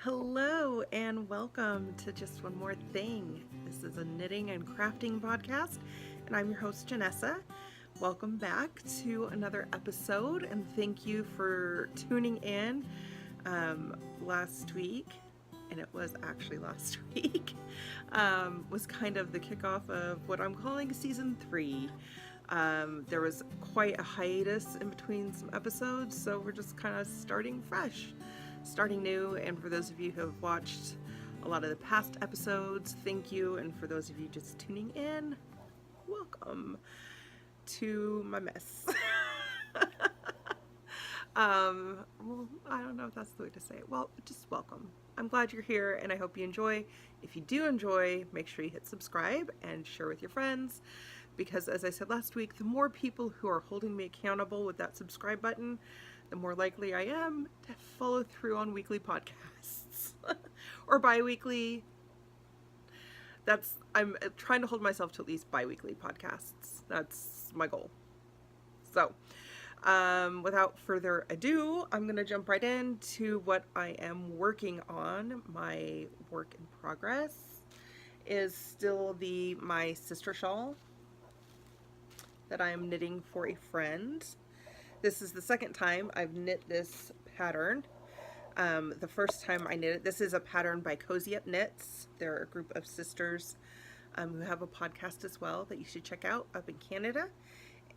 Hello and welcome to Just One More Thing. This is a knitting and crafting podcast, and I'm your host, Janessa. Welcome back to another episode, and thank you for tuning in last week. And it was actually last week, was kind of the kickoff of what I'm calling season 3. There was quite a hiatus in between some episodes, so we're just kind of starting fresh, starting new. And for those of you who have watched a lot of the past episodes, thank you. And for those of you just tuning in, welcome to my mess. Well, I don't know if that's the way to say it. Well, just welcome. I'm glad you're here and I hope you enjoy. If you do enjoy, make sure you hit subscribe and share with your friends, because as I said last week, the more people who are holding me accountable with that subscribe button, the more likely I am to follow through on weekly podcasts or bi-weekly. I'm trying to hold myself to at least bi-weekly podcasts. That's my goal. So, without further ado, I'm going to jump right into what I am working on. My work in progress is still my sister shawl that I am knitting for a friend. This is the second time I've knit this pattern. The first time I knit it, this is a pattern by Cozy Up Knits. They're a group of sisters who have a podcast as well that you should check out up in Canada.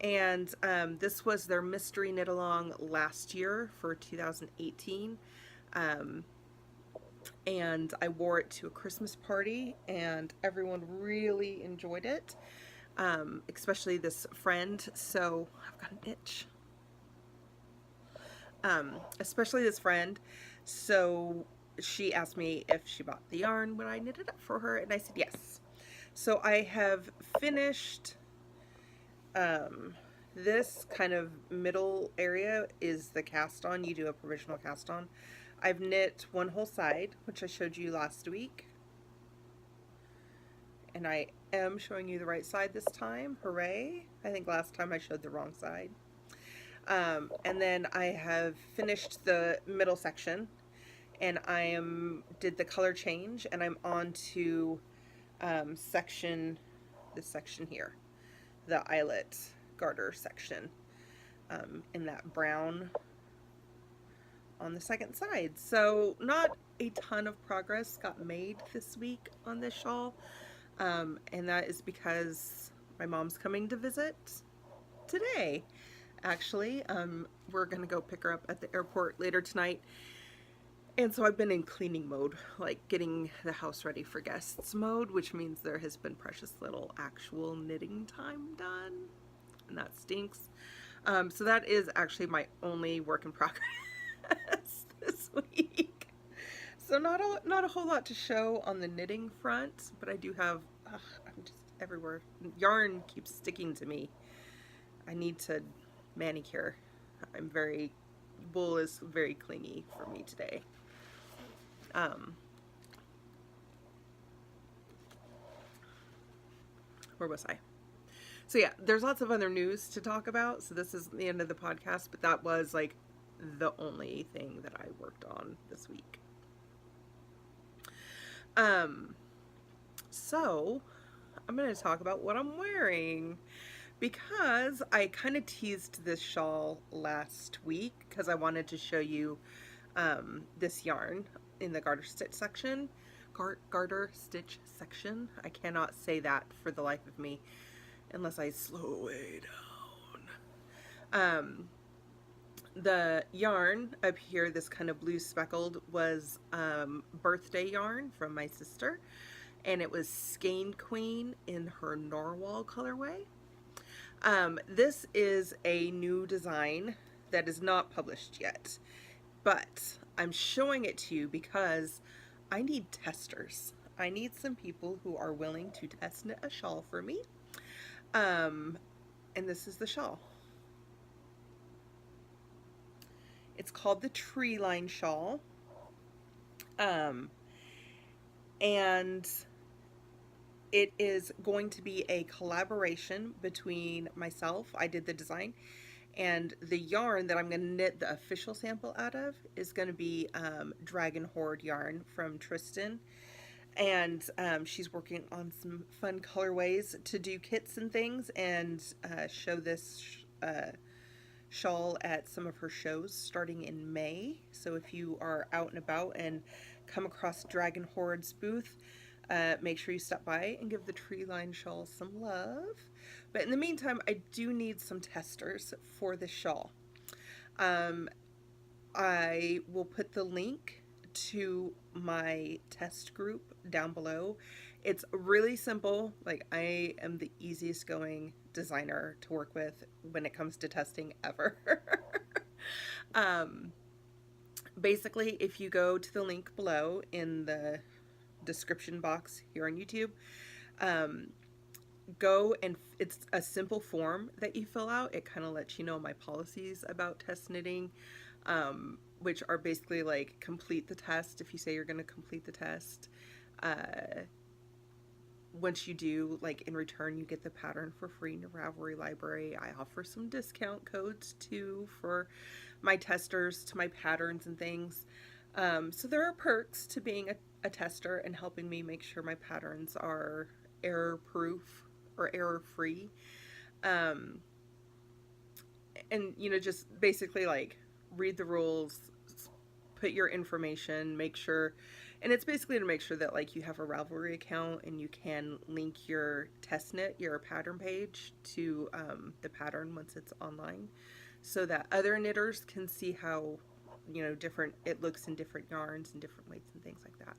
And this was their mystery knit along last year for 2018. And I wore it to a Christmas party and everyone really enjoyed it, especially this friend. So I've got an itch. Especially this friend. So she asked me if she bought the yarn when I knitted it up for her, and I said yes. So I have finished this kind of middle area is the cast on. You do a provisional cast on. I've knit one whole side, which I showed you last week. And I am showing you the right side this time. Hooray. I think last time I showed the wrong side. And then I have finished the middle section, and did the color change, and I'm on to this section here, the eyelet garter section, in that brown on the second side. So not a ton of progress got made this week on this shawl, and that is because my mom's coming to visit today. Actually, we're gonna go pick her up at the airport later tonight. And so I've been in cleaning mode, like getting the house ready for guests mode, which means there has been precious little actual knitting time done, and that stinks. So that is actually my only work in progress this week. So not a whole lot to show on the knitting front, but I do have, I'm just everywhere. Yarn keeps sticking to me. I need to manicure. Wool is very clingy for me today. Where was I? So yeah, there's lots of other news to talk about. So this is the end of the podcast, but that was like the only thing that I worked on this week. So I'm going to talk about what I'm wearing, because I kind of teased this shawl last week because I wanted to show you this yarn in the garter stitch section. Garter stitch section. I cannot say that for the life of me unless I slow way down. The yarn up here, this kind of blue speckled, was birthday yarn from my sister, and it was Skein Queen in her Narwhal colorway. This is a new design that is not published yet, but I'm showing it to you because I need testers. I need some people who are willing to test knit a shawl for me. And this is the shawl. It's called the Tree Line Shawl. And it is going to be a collaboration between myself, I did the design, And the yarn that I'm going to knit the official sample out of is going to be Dragon Horde yarn from Tristan. And she's working on some fun colorways to do kits and things, and show this shawl at some of her shows starting in May. So if you are out and about and come across Dragon Horde's booth, make sure you stop by and give the Treeline shawl some love. But in the meantime, I do need some testers for this shawl. I will put the link to my test group down below. It's really simple. Like, I am the easiest going designer to work with when it comes to testing ever. Basically, if you go to the link below in the description box here on YouTube, go and it's a simple form that you fill out. It kind of lets you know my policies about test knitting, which are basically like complete the test if you say you're going to complete the test. Once you do, like, in return, you get the pattern for free in the Ravelry library. I offer some discount codes too for my testers to my patterns and things. So there are perks to being a tester and helping me make sure my patterns are error proof or error free. And, you know, just basically like read the rules, put your information, make sure, and it's basically to make sure that like you have a Ravelry account and you can link your test knit, your pattern page to the pattern once it's online, so that other knitters can see how, you know, different it looks in different yarns and different weights and things like that,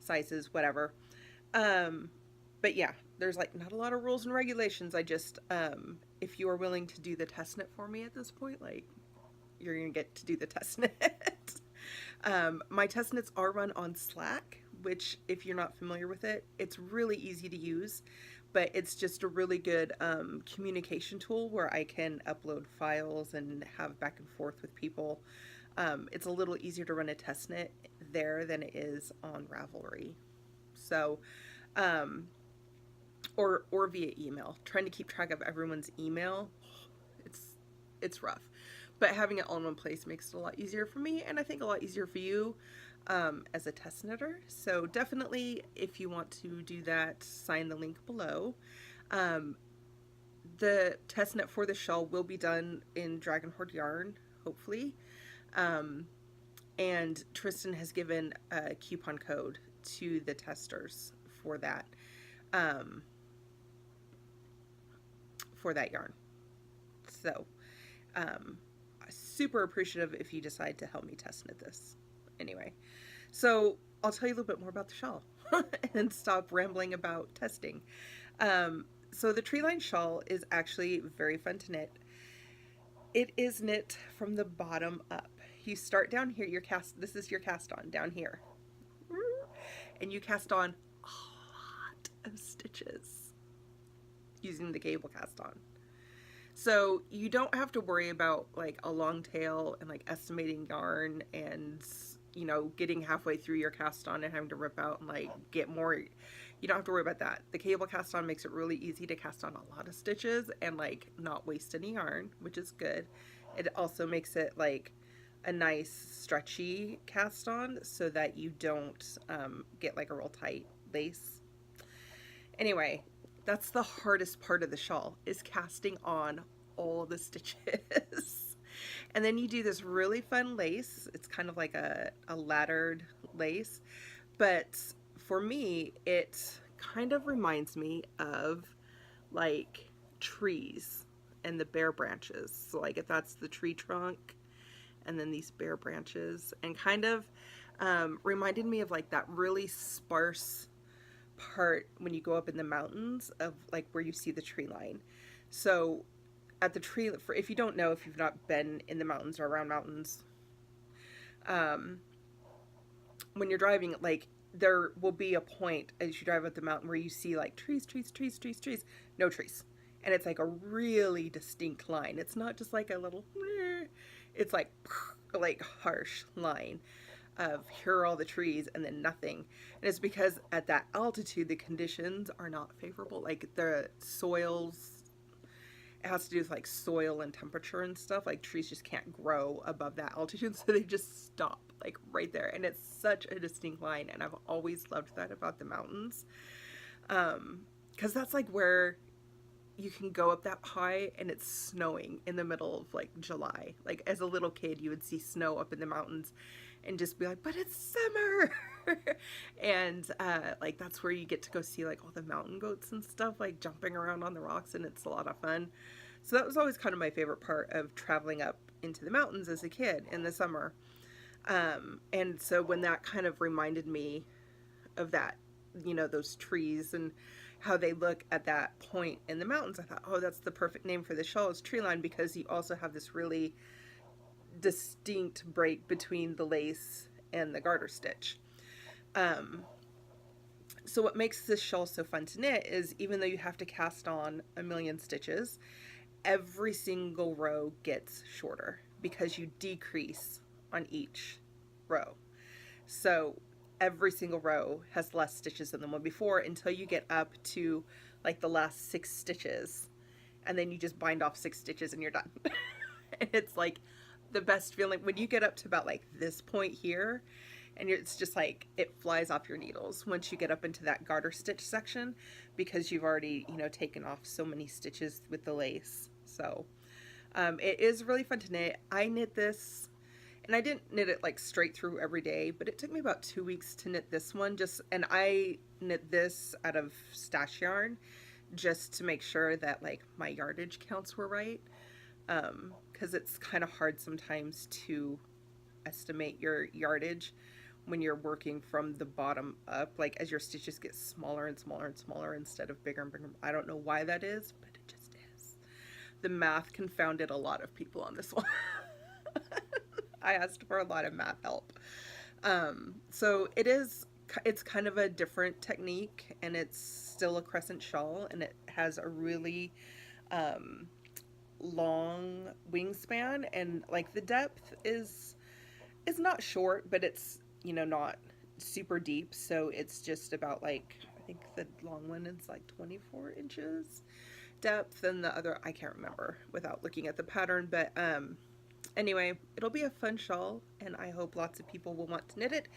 sizes, whatever. But yeah, there's like not a lot of rules and regulations. I just, if you are willing to do the test knit for me at this point, like, you're gonna get to do the test knit. My test knits are run on Slack, which, if you're not familiar with it, it's really easy to use, but it's just a really good communication tool where I can upload files and have back and forth with people. It's a little easier to run a test knit there than it is on Ravelry. So, or via email. Trying to keep track of everyone's email, it's rough. But having it all in one place makes it a lot easier for me, and I think a lot easier for you as a test knitter. So definitely, if you want to do that, sign the link below. The test knit for the shawl will be done in Dragon Horde yarn, hopefully. And Tristan has given a coupon code to the testers for that yarn. So, super appreciative if you decide to help me test knit this. Anyway, so I'll tell you a little bit more about the shawl and stop rambling about testing. So the Treeline shawl is actually very fun to knit. It is knit from the bottom up. You start down here, this is your cast on down here. And you cast on a lot of stitches using the cable cast on. So you don't have to worry about like a long tail and like estimating yarn and, you know, getting halfway through your cast on and having to rip out and like get more. You don't have to worry about that. The cable cast on makes it really easy to cast on a lot of stitches and like not waste any yarn, which is good. It also makes it like a nice stretchy cast on so that you don't get like a real tight lace. Anyway, that's the hardest part of the shawl, is casting on all the stitches. And then you do this really fun lace. It's kind of like a laddered lace, but for me, it kind of reminds me of like trees and the bare branches. So like if that's the tree trunk and then these bare branches, and kind of reminded me of like that really sparse part when you go up in the mountains of like where you see the tree line. So at the tree, if you don't know, if you've not been in the mountains or around mountains, when you're driving, like there will be a point as you drive up the mountain where you see like trees, no trees. And it's like a really distinct line. It's not just like a little, it's like harsh line of here are all the trees and then nothing. And it's because at that altitude the conditions are not favorable. Like the soils it has to do with like soil and temperature and stuff. Like trees just can't grow above that altitude, so they just stop like right there. And it's such a distinct line, and I've always loved that about the mountains. Because that's like where you can go up that high and it's snowing in the middle of like July. Like as a little kid, you would see snow up in the mountains and just be like, but it's summer. And like that's where you get to go see like all the mountain goats and stuff, like jumping around on the rocks, and it's a lot of fun. So that was always kind of my favorite part of traveling up into the mountains as a kid in the summer. And so when that kind of reminded me of that, you know, those trees and how they look at that point in the mountains, I thought, oh, that's the perfect name for the shawl, is tree line, because you also have this really distinct break between the lace and the garter stitch. So what makes this shawl so fun to knit is, even though you have to cast on a million stitches, every single row gets shorter because you decrease on each row. So every single row has less stitches than the one before until you get up to like the last 6 stitches, and then you just bind off 6 stitches and you're done. And it's like the best feeling when you get up to about like this point here, and it's just like it flies off your needles once you get up into that garter stitch section, because you've already, you know, taken off so many stitches with the lace. So it is really fun to knit. I knit this, and I didn't knit it like straight through every day, but it took me about 2 weeks to knit this one. And I knit this out of stash yarn just to make sure that like my yardage counts were right. Because it's kind of hard sometimes to estimate your yardage when you're working from the bottom up, like as your stitches get smaller and smaller and smaller instead of bigger and bigger. I don't know why that is, but it just is. The math confounded a lot of people on this one. I asked for a lot of math help. So it's kind of a different technique, and it's still a crescent shawl, and it has a really long wingspan, and like the depth is not short, but it's, you know, not super deep. So it's just about like, I think the long one is like 24 inches depth, and the other I can't remember without looking at the pattern. But anyway, it'll be a fun shawl, and I hope lots of people will want to knit it.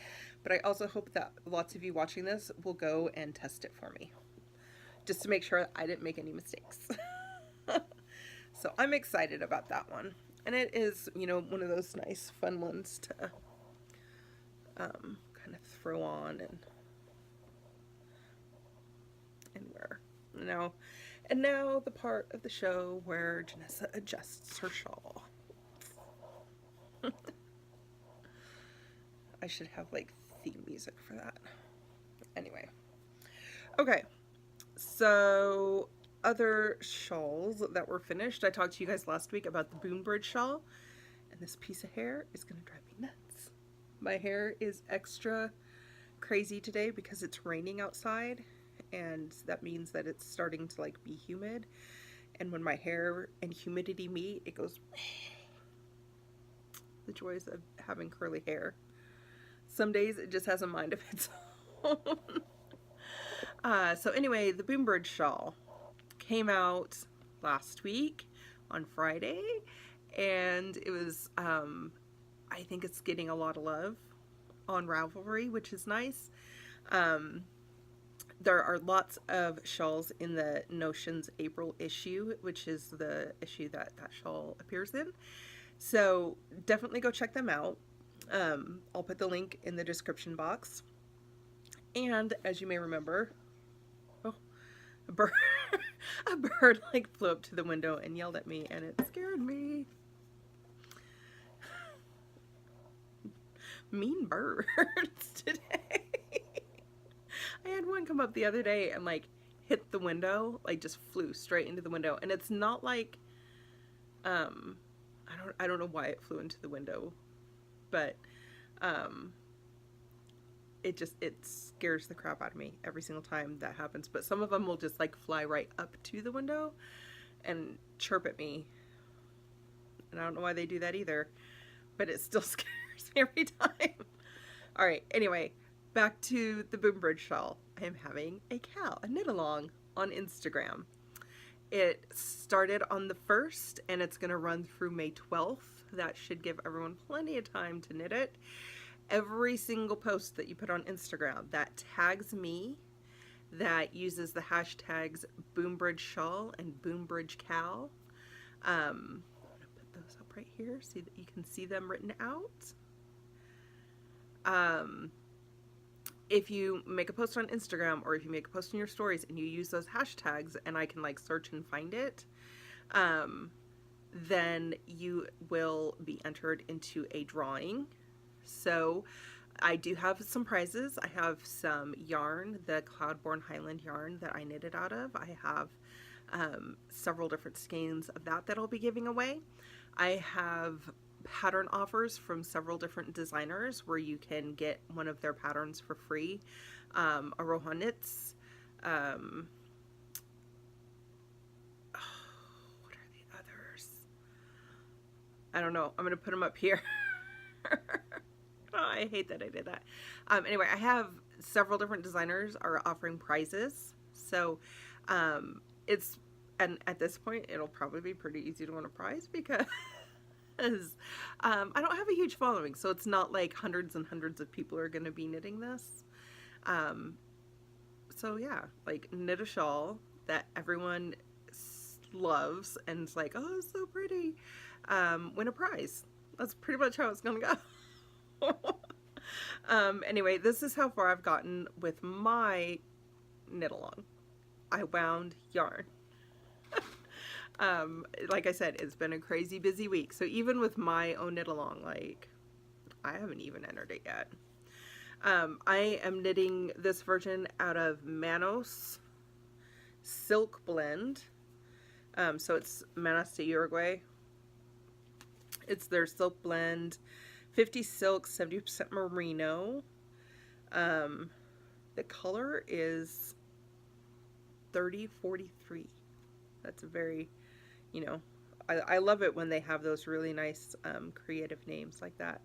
But I also hope that lots of you watching this will go and test it for me, just to make sure I didn't make any mistakes. So I'm excited about that one. And it is, you know, one of those nice, fun ones to kind of throw on and wear. And now the part of the show where Janessa adjusts her shawl. I should have like theme music for that. Anyway. Okay. So other shawls that were finished. I talked to you guys last week about the Boombridge shawl, and this piece of hair is going to drive me nuts. My hair is extra crazy today because it's raining outside, and that means that it's starting to like be humid, and when my hair and humidity meet, it goes the joys of having curly hair. Some days it just has a mind of its own. So anyway, the Boombridge shawl came out last week on Friday, and it was I think it's getting a lot of love on Ravelry, which is nice. There are lots of shawls in the Notions April issue, which is the issue that shawl appears in. So definitely go check them out. I'll put the link in the description box. And as you may remember, a bird like flew up to the window and yelled at me, and it scared me. Mean birds today. I had one come up the other day and like hit the window, like just flew straight into the window. And it's not like I don't know why it flew into the window, but it scares the crap out of me every single time that happens. But some of them will just like fly right up to the window and chirp at me, and I don't know why they do that either, but it still scares me every time. All right, anyway, back to the Boombridge shawl. I am having a knit along on Instagram, It started on the 1st and it's going to run through May 12th. That should give everyone plenty of time to knit it. Every single post that you put on Instagram that tags me, that uses the hashtags Boombridge Shawl and Boombridge Cal. I'm going to put those up right here so that you can see them written out. If you make a post on Instagram or if you make a post in your stories and you use those hashtags and I can like search and find it, then you will be entered into a drawing. So I do have some prizes. I have some yarn, the Cloudborn Highland yarn that I knitted out of. I have several different skeins of that I'll be giving away. I have pattern offers from several different designers where you can get one of their patterns for free. Aroha Knits. What are the others? I don't know. I'm going to put them up here. Oh, I hate that I did that. Anyway, I have several different designers are offering prizes. So and at this point, it'll probably be pretty easy to win a prize because I don't have a huge following. So it's not like hundreds and hundreds of people are going to be knitting this. So yeah, like knit a shawl that everyone loves and it's like, oh, it's so pretty. Win a prize. That's pretty much how it's going to go. Anyway, this is how far I've gotten with my knit along. I wound yarn. Like I said, it's been a crazy busy week. So even with my own knit along, like I haven't even entered it yet. I am knitting this version out of Manos Silk Blend. So it's Manos de Uruguay. It's their silk blend. 50 silk, 70% merino. The color is 3043. That's a very, you know, I love it when they have those really nice creative names like that.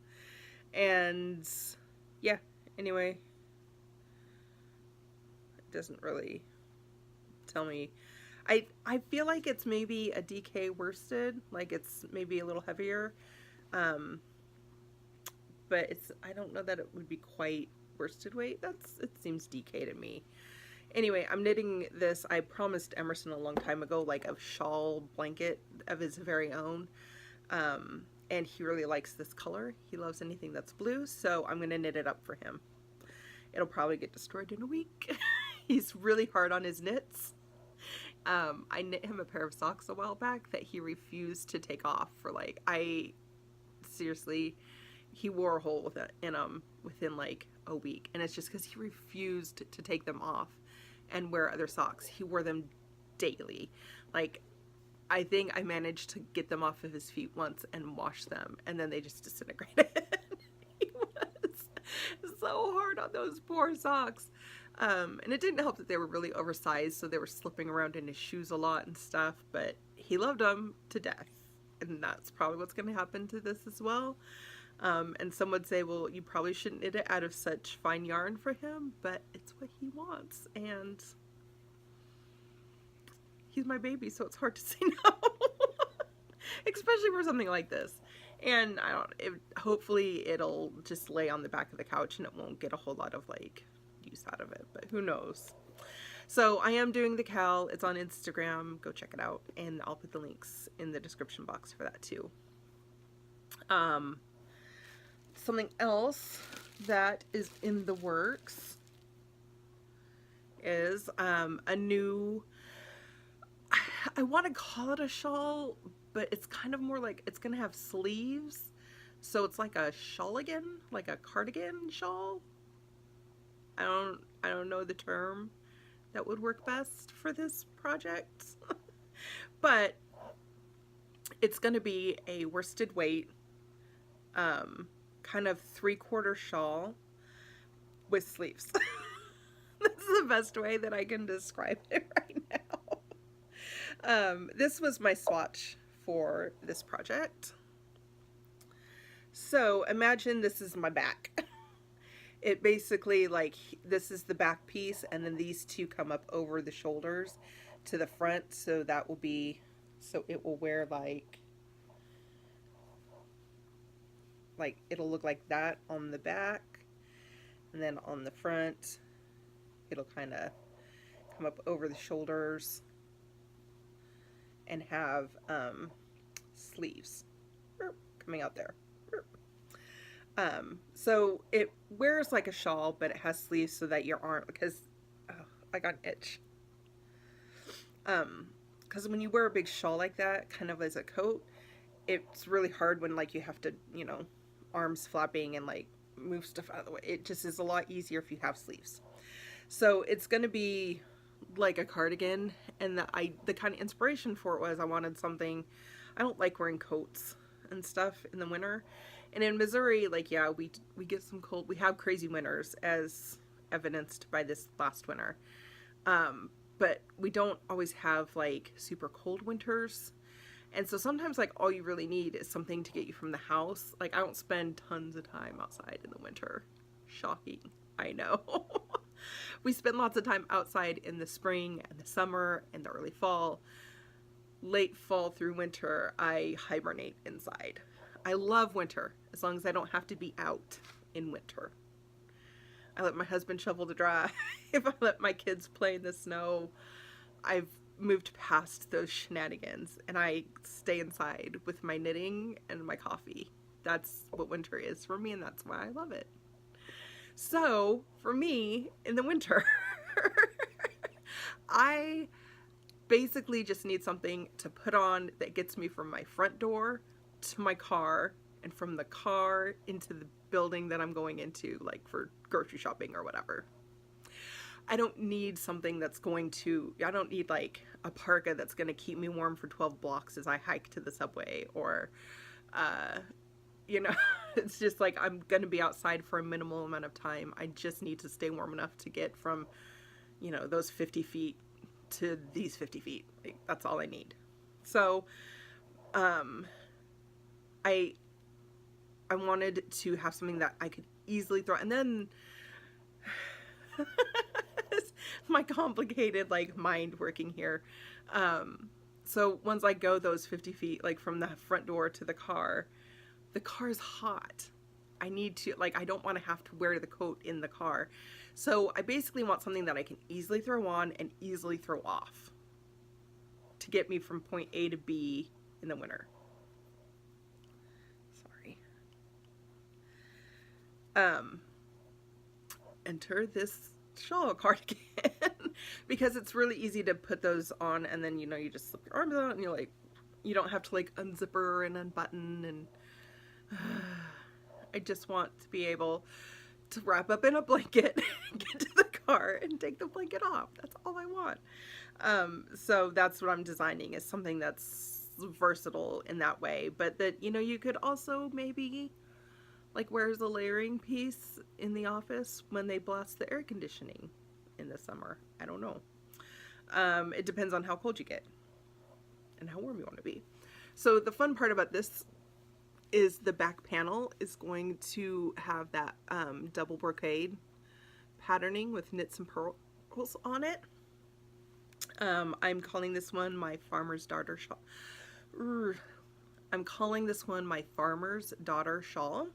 And yeah, anyway, it doesn't really tell me. I feel like it's maybe a DK worsted, like it's maybe a little heavier. But I don't know that it would be quite worsted weight. It seems DK to me. Anyway, I'm knitting this. I promised Emerson a long time ago, like a shawl blanket of his very own. And he really likes this color. He loves anything that's blue, so I'm going to knit it up for him. It'll probably get destroyed in a week. He's really hard on his knits. I knit him a pair of socks a while back that he refused to take off for like, seriously, he wore a hole in them within like a week. And it's just because he refused to take them off and wear other socks. He wore them daily. Like, I think I managed to get them off of his feet once and wash them, and then they just disintegrated. He was so hard on those poor socks. And it didn't help that they were really oversized, so they were slipping around in his shoes a lot and stuff, but he loved them to death. And that's probably what's going to happen to this as well. And some would say, well, you probably shouldn't knit it out of such fine yarn for him, but it's what he wants, and he's my baby, so it's hard to say no. Especially for something like this. And hopefully it'll just lay on the back of the couch and it won't get a whole lot of like use out of it, but who knows. So I am doing the Cal. It's on Instagram. Go check it out, and I'll put the links in the description box for that too. Something else that is in the works is a new, I want to call it a shawl, but it's kind of more like it's gonna have sleeves, so it's like a shawligan, like a cardigan shawl. I don't know the term that would work best for this project. But it's gonna be a worsted weight kind of 3/4 shawl with sleeves. That's the best way that I can describe it right now. This was my swatch for this project. So imagine this is my back. It basically, like, this is the back piece, and then these two come up over the shoulders to the front, so that will be, so it will wear like it'll look like that on the back, and then on the front it'll kind of come up over the shoulders and have sleeves coming out there. So it wears like a shawl, but it has sleeves so that your arm, because I got an itch. Because when you wear a big shawl like that, kind of as a coat, it's really hard when like you have to, arms flapping and like move stuff out of the way. It just is a lot easier if you have sleeves. So it's going to be like a cardigan, and the kind of inspiration for it was I wanted something. I don't like wearing coats and stuff in the winter. And in Missouri, like, yeah, we get some cold. We have crazy winters, as evidenced by this last winter. But we don't always have like super cold winters. And so sometimes like all you really need is something to get you from the house. Like, I don't spend tons of time outside in the winter. Shocking, I know. We spend lots of time outside in the spring and the summer and the early fall. Late fall through winter, I hibernate inside. I love winter as long as I don't have to be out in winter. I let my husband shovel the dry. If I let my kids play in the snow, I've moved past those shenanigans and I stay inside with my knitting and my coffee. That's what winter is for me, and that's why I love it. So for me in the winter, I basically just need something to put on that gets me from my front door to my car, and from the car into the building that I'm going into, like for grocery shopping or whatever. I don't need something that's I don't need like a parka that's going to keep me warm for 12 blocks as I hike to the subway, or, it's just like I'm going to be outside for a minimal amount of time. I just need to stay warm enough to get from, those 50 feet to these 50 feet. Like, that's all I need. So, I wanted to have something that I could easily throw, and then my complicated like mind working here. So once I go those 50 feet, like from the front door to the car's hot. I need to, like, I don't want to have to wear the coat in the car. So I basically want something that I can easily throw on and easily throw off to get me from point A to B in the winter. Sorry. Enter this shawl cardigan because it's really easy to put those on, and then you just slip your arms out and you're like, you don't have to like unzipper and unbutton, and I just want to be able to wrap up in a blanket, get to the car, and take the blanket off. That's all I want. So that's what I'm designing, is something that's versatile in that way, but that you could also maybe like wear as a layering piece in the office when they blast the air conditioning in the summer. I don't know. It depends on how cold you get and how warm you want to be. So the fun part about this is the back panel is going to have that double brocade patterning with knits and pearls on it. I'm calling this one my Farmer's Daughter Shawl. I'm calling this one my Farmer's Daughter Shawl.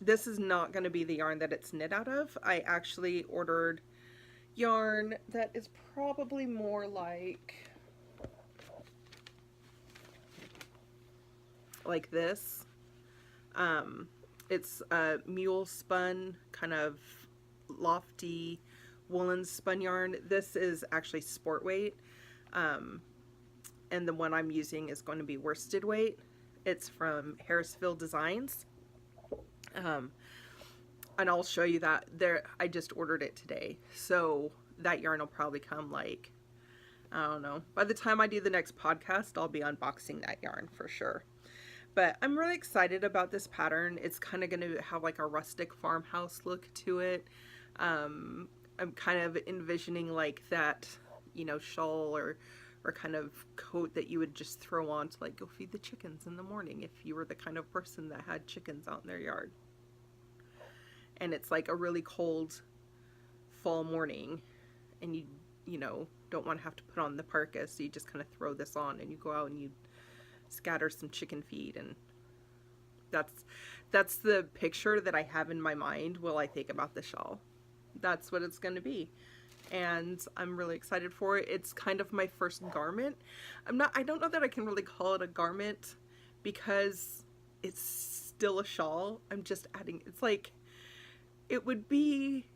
This is not going to be the yarn that it's knit out of. I actually ordered yarn that is probably more like this. It's a mule spun, kind of lofty woolen spun yarn. This is actually sport weight, and the one I'm using is going to be worsted weight. It's from Harrisville Designs, and I'll show you that there. I just ordered it today, so that yarn will probably come like, I don't know, by the time I do the next podcast I'll be unboxing that yarn for sure. But I'm really excited about this pattern. It's kind of going to have like a rustic farmhouse look to it. I'm kind of envisioning like that, shawl or kind of coat that you would just throw on to like go feed the chickens in the morning if you were the kind of person that had chickens out in their yard. And it's like a really cold fall morning and you don't want to have to put on the parka, so you just kind of throw this on and you go out and you scatter some chicken feed, and that's the picture that I have in my mind while I think about the shawl. That's what it's going to be. And I'm really excited for it. It's kind of my first garment. I don't know that I can really call it a garment because it's still a shawl. I'm just adding, it's like, it would be,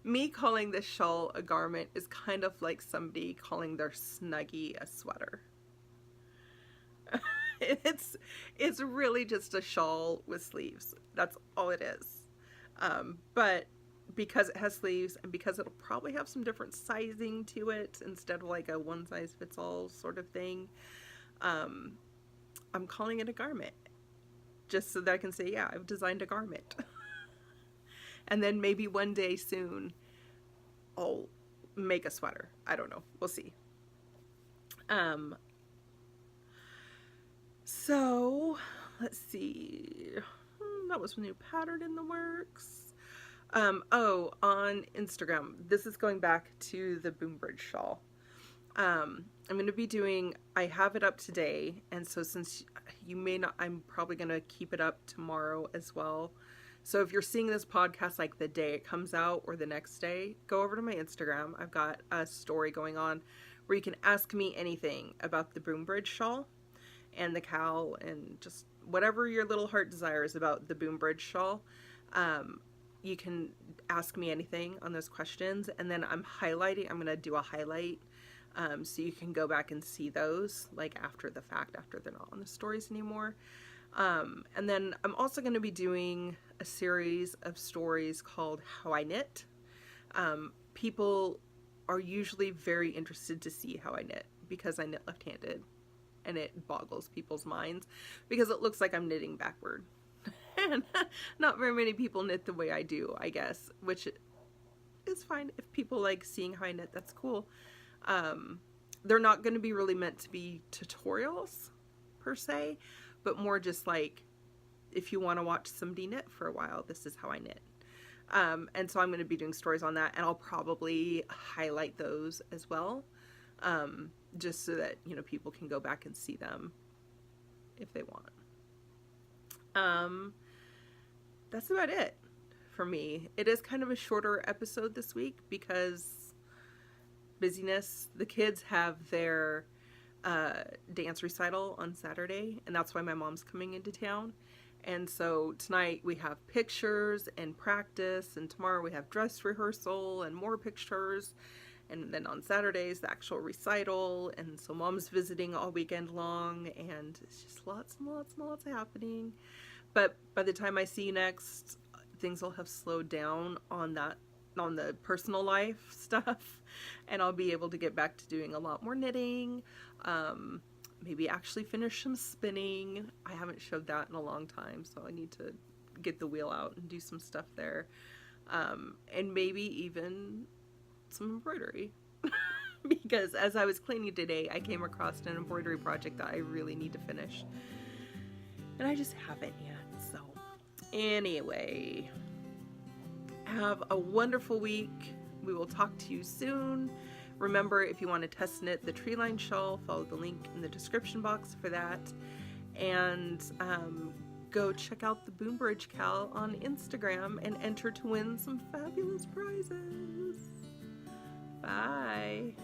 me calling this shawl a garment is kind of like somebody calling their Snuggie a sweater. It's really just a shawl with sleeves. That's all it is. But because it has sleeves and because it'll probably have some different sizing to it instead of like a one size fits all sort of thing, I'm calling it a garment just so that I can say, yeah, I've designed a garment. And then maybe one day soon I'll make a sweater. I don't know. We'll see. So let's see. That was a new pattern in the works. Oh, on Instagram, this is going back to the Boombridge shawl. I'm going to be doing, I have it up today, and so since you may not, I'm probably going to keep it up tomorrow as well. So if you're seeing this podcast like the day it comes out or the next day, go over to my Instagram. I've got a story going on where you can ask me anything about the Boombridge shawl and the cowl and just whatever your little heart desires about the Boombridge shawl. You can ask me anything on those questions, and then I'm going to do a highlight so you can go back and see those like after the fact, after they're not on the stories anymore. And then I'm also going to be doing a series of stories called How I Knit. People are usually very interested to see how I knit because I knit left-handed, and it boggles people's minds because it looks like I'm knitting backward. And not very many people knit the way I do, I guess, which is fine. If people like seeing how I knit, that's cool. They're not going to be really meant to be tutorials per se, but more just like if you want to watch somebody knit for a while, this is how I knit. And so I'm going to be doing stories on that, and I'll probably highlight those as well, just so that, people can go back and see them if they want. That's about it for me. It is kind of a shorter episode this week because busyness. The kids have their dance recital on Saturday, and that's why my mom's coming into town. And so tonight we have pictures and practice, and tomorrow we have dress rehearsal and more pictures, and then on Saturdays the actual recital. And so mom's visiting all weekend long, and it's just lots and lots and lots happening. But by the time I see you next, things will have slowed down on the personal life stuff, and I'll be able to get back to doing a lot more knitting, maybe actually finish some spinning. I haven't showed that in a long time, so I need to get the wheel out and do some stuff there, and maybe even some embroidery. Because as I was cleaning today, I came across an embroidery project that I really need to finish, and I just haven't yet. So anyway, have a wonderful week. We will talk to you soon. Remember, if you want to test knit the Treeline shawl, follow the link in the description box for that. And go check out the Boombridge Cal on Instagram and enter to win some fabulous prizes. Bye.